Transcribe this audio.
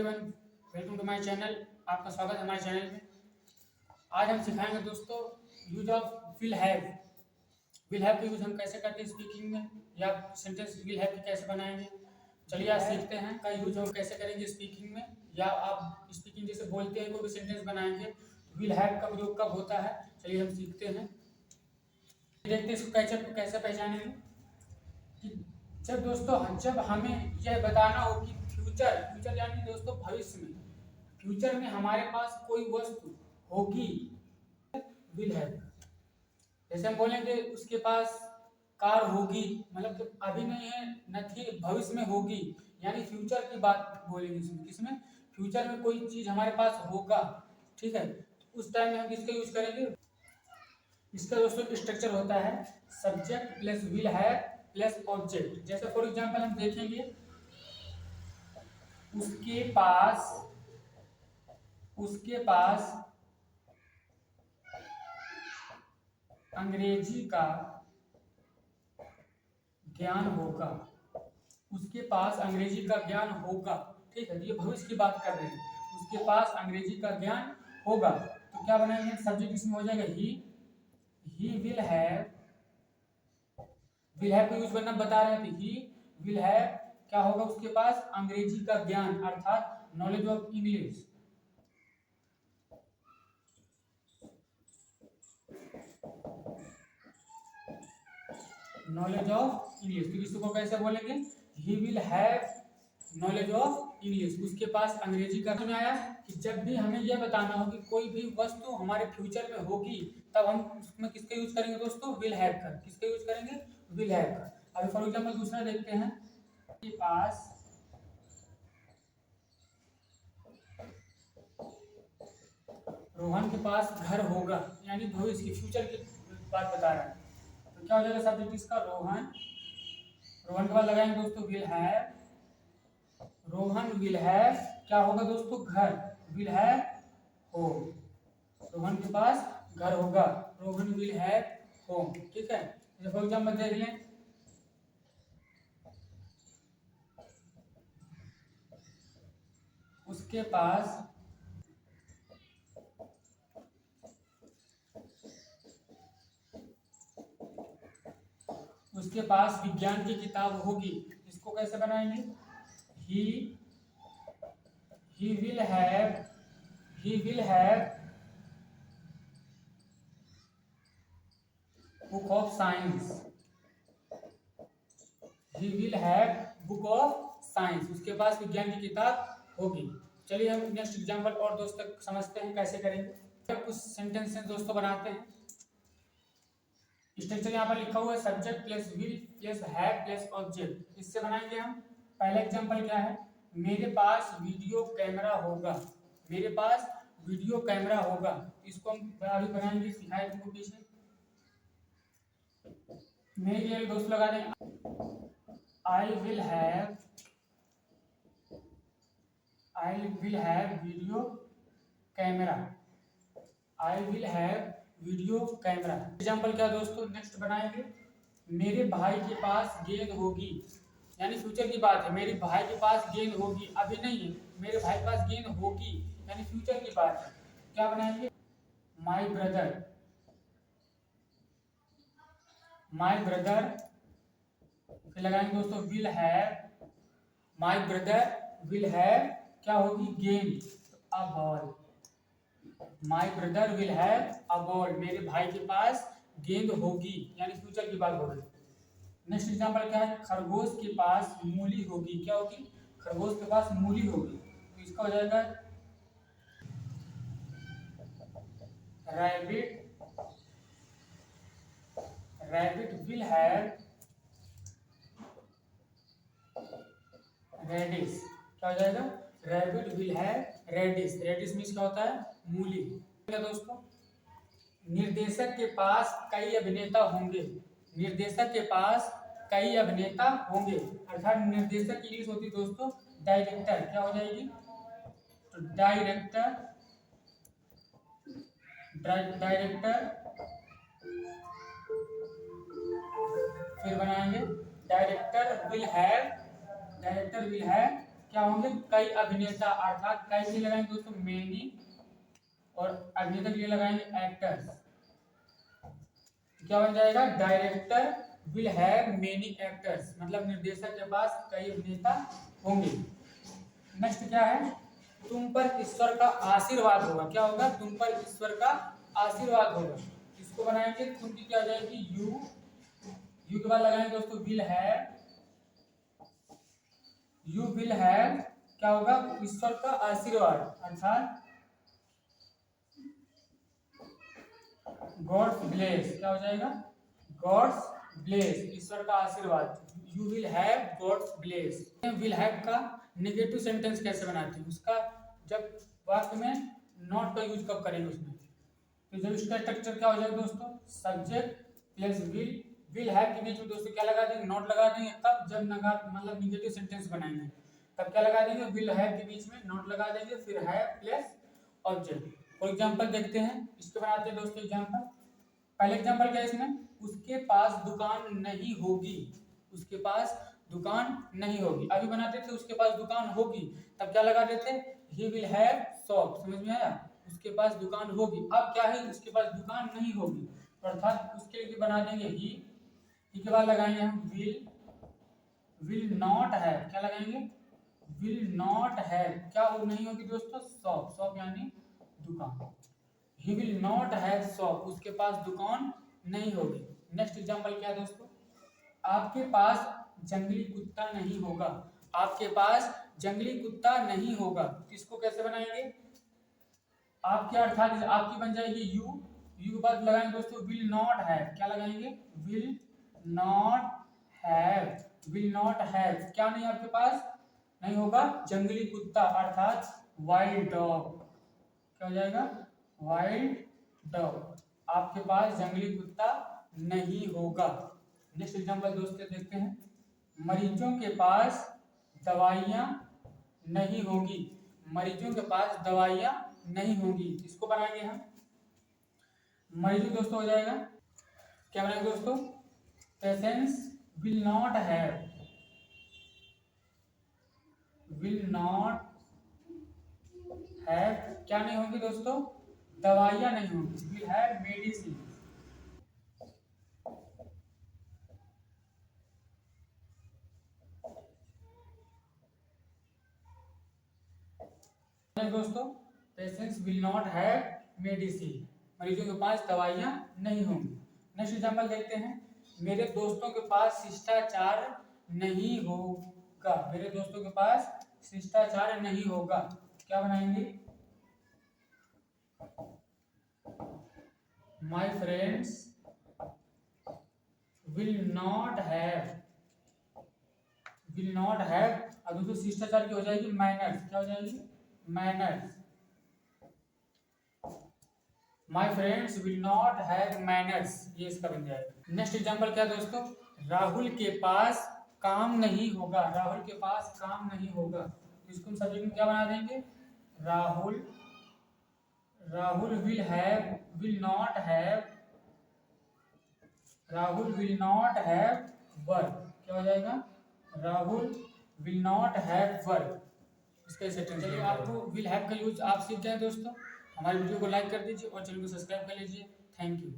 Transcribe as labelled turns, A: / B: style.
A: Everyone, welcome to my channel. आपका स्वागत है हमारे चैनल में। आज हम सिखाएंगे दोस्तों use of will have. Will have का यूज हम कैसे करते हैं स्पीकिंग में, या सेंटेंस विल हैव कैसे बनाएंगे। चलिए आज सीखते हैं का यूज हम कैसे करेंगे स्पीकिंग में, या आप स्पीकिंग जैसे बोलते हैं कोई भी सेंटेंस बनाएंगे विल हैव का प्रयोग कब होता है। चलिए हम सीखते हैं, देखते हैं इसको कैसे पहचानेंगे। कि जब हमें यह बताना हो कि फ्यूचर यानी दोस्तों भविष्य में, फ्यूचर में हमारे पास कोई वस्तु होगी, विल हैव। जैसे हम बोलेंगे उसके पास कार होगी, मतलब कि अभी नहीं है, न थी, भविष्य में होगी, यानी फ्यूचर की बात बोलेंगे इसमें। किसमें? फ्यूचर में कोई चीज हमारे पास होगा, ठीक है। तो उस टाइम में हम किसका यूज करेंगे? इसका दोस्तों स्ट्रक्चर होता है subject plus will have plus object. जैसे फॉर एग्जांपल हम देखेंगे उसके पास अंग्रेजी का ज्ञान होगा। उसके पास अंग्रेजी का ज्ञान होगा, ठीक है। ये भविष्य की बात कर रहे हैं, उसके पास अंग्रेजी का ज्ञान होगा। तो क्या बनाएंगे? सब्जेक्ट इसमें हो जाएगा ही विल हैव का यूज करना बता रहे थे। ही विल हैव क्या होगा? उसके पास अंग्रेजी का ज्ञान, अर्थात knowledge of English. Knowledge of English, तो इसको कैसे बोलेंगे? He will have knowledge of English. उसके पास अंग्रेजी का ज्ञान आया। कि जब भी हमें यह बताना हो कि कोई भी वस्तु हमारे फ्यूचर में होगी, तब हम उसमें किसका यूज करेंगे दोस्तों? विल हैव का। किसका यूज करेंगे? विल हैव का। अभी फॉर एग्जाम्पल दूसरा देखते हैं। के पास रोहन के पास घर होगा, यानी भविष्य की, फ्यूचर की बात बता रहा है। तो क्या हो जाएगा सब्जेक्ट इसका? रोहन के बाद लगाएंगे दोस्तों will have. Rohan will have क्या होगा दोस्तों? घर। Will have home. रोहन के पास घर होगा, रोहन विल हैव होम, ठीक है। फॉर एग्जाम्पल देख लें, उसके पास विज्ञान की किताब होगी। इसको कैसे बनाएंगे? He will have book of science. He will have book of science. उसके पास विज्ञान की किताब होगी। चलिए हम नेक्स्ट एग्जांपल और दोस्तों समझते हैं कैसे करेंगे। कुछ सेंटेंसेस दोस्तों बनाते हैं। स्ट्रक्चर यहाँ पर लिखा हुआ है subject plus will plus have plus object. इससे बनाएंगे हम। पहला एग्जांपल क्या है? मेरे पास वीडियो कैमरा होगा। मेरे पास वीडियो कैमरा होगा। इसको हम अभी बनाएंगे, सिखाए तुमको पीछे। मेरे लिए दोस्त लगा दें I will have video camera. I will have video camera. Example क्या दोस्तों नेक्स्ट बनाएंगे? मेरे भाई के पास गेंद होगी, यानी फ्यूचर की बात है। मेरे भाई के पास गेंद होगी, अभी नहीं है, मेरे भाई के पास गेंद होगी, यानी फ्यूचर की बात है। क्या बनाएंगे? माई ब्रदर फिर लगाएंगे दोस्तों will have. My brother will have क्या होगी? गेंद, a ball. My brother will have a ball. मेरे भाई के पास गेंद होगी, यानी फ्यूचर की बात हो रही है। नेक्स्ट एग्जांपल क्या है? खरगोश के पास मूली होगी। क्या होगी? खरगोश के पास मूली होगी। तो इसका हो जाएगा रैबिट विल हैव रेडिश। क्या हो जाएगा? Rabbit will have radish. Radish means क्या होता है? मूली। क्या दोस्तों? निर्देशक के पास कई अभिनेता होंगे। निर्देशक के पास कई अभिनेता होंगे, अर्थात निर्देशक की इंग्लिश होती है दोस्तों डायरेक्टर। क्या हो जाएगी? तो डायरेक्टर फिर बनाएंगे डायरेक्टर विल हैव क्या होंगे, कई अभिनेता, अर्थात कई के लिए लगाएंगे दोस्तों मेनी, और अभिनेता के लिए लगाएंगे एक्टर्स। क्या बन जाएगा, director will have many actors, मतलब निर्देशक के पास कई अभिनेता होंगे। नेक्स्ट क्या है, तुम पर ईश्वर का आशीर्वाद होगा। क्या होगा, तुम पर ईश्वर का आशीर्वाद होगा। इसको बनाएंगे, तुम की क्या हो जाएगी यू, यू के बाद लगाएंगे दोस्तों will have, you will have क्या होगा, ईश्वर का आशीर्वाद, अर्थात गॉड्स ब्लेस। क्या हो जाएगा, गॉड्स ब्लेस, ईश्वर का आशीर्वाद। You will have God's bless. Will have का नेगेटिव सेंटेंस कैसे बनाते हैं, उसका जब वाक्य में नॉट का यूज कब करेंगे उसमें, तो जब इसका स्ट्रक्चर क्या हो जाएगा दोस्तों, सब्जेक्ट प्लस विल हैव के बीच में दोस्तों क्या लगा देंगे, नॉट लगा देंगे। तब जब मतलब निगेटिव सेंटेंस बनाएंगे तब क्या लगा देंगे, विल हैव के बीच में नॉट लगा देंगे, फिर have plus object. For example देखते हैं, इसको बनाते हैं दोस्तों एग्जांपल। पहले एग्जांपल क्या है इसमें, उसके पास दुकान नहीं होगी, उसके पास दुकान नहीं होगी। अभी बनाते थे उसके पास दुकान होगी, तब क्या लगा देते, ही विल हैव शॉप। समझ में आया, उसके पास दुकान होगी। अब क्या है, उसके पास दुकान नहीं होगी, तो अर्थात उसके लिए बना देंगे ही के बाद लगाएंगे हम विल नॉट हैव। क्या लगाएंगे, विल नॉट हैव, क्या वो नहीं होगी दोस्तों, शॉप, शॉप यानी दुकान। He will not have shop, उसके पास दुकान नहीं होगी। नेक्स्ट एग्जांपल क्या है दोस्तों, आपके पास जंगली कुत्ता नहीं होगा, आपके पास जंगली कुत्ता नहीं होगा। इसको कैसे बनाएंगे, आपके अर्थात आपकी बन जाएगी यू, यू के बाद लगाएंगे दोस्तों विल नॉट हैव। क्या लगाएंगे, will not have, will not have क्या नहीं आपके पास नहीं होगा, जंगली कुत्ता, अर्थात वाइल्ड डॉग। क्या हो जाएगा, वाइल्ड डॉग, आपके पास जंगली कुत्ता नहीं होगा। नेक्स्ट एग्जांपल दोस्तों देखते हैं, मरीजों के पास दवाइयाँ नहीं होगी, मरीजों के पास दवाइयाँ नहीं होगी। इसको बनाएंगे हम, मरीजों दोस्तों हो जाएगा, क्या बनाएंगे दोस्तों, patients will not have, will not have क्या नहीं होंगी दोस्तों, दवाइयाँ नहीं होंगी, विल हैव मेडिसिन। दोस्तों patients will not have medicine, मरीजों के पास दवाइयाँ नहीं होंगी। नेक्स्ट एग्जांपल देखते हैं, मेरे दोस्तों के पास शिष्टाचार नहीं होगा, मेरे दोस्तों के पास शिष्टाचार नहीं होगा। क्या बनाएंगे, my friends will not have, will not have, अब दोस्तों शिष्टाचार की हो जाएगी मैनर्स। क्या हो जाएगी, manners, my friends will not have manners, ये इसका बन जाएगा। नेक्स्ट एग्जांपल क्या दोस्तों, राहुल के पास काम नहीं होगा, राहुल के पास काम नहीं होगा। इसको हम सब्जेक्ट में क्या बना देंगे, Rahul, Rahul will have, will not have, Rahul will not have work. क्या हो जाएगा, Rahul will not have work, इसका सेंटेंस। चलिए आपको विल हैव का यूज आप सीख गए दोस्तों। हमारी वीडियो को लाइक कर दीजिए और चैनल को सब्सक्राइब कर लीजिए। Thank you.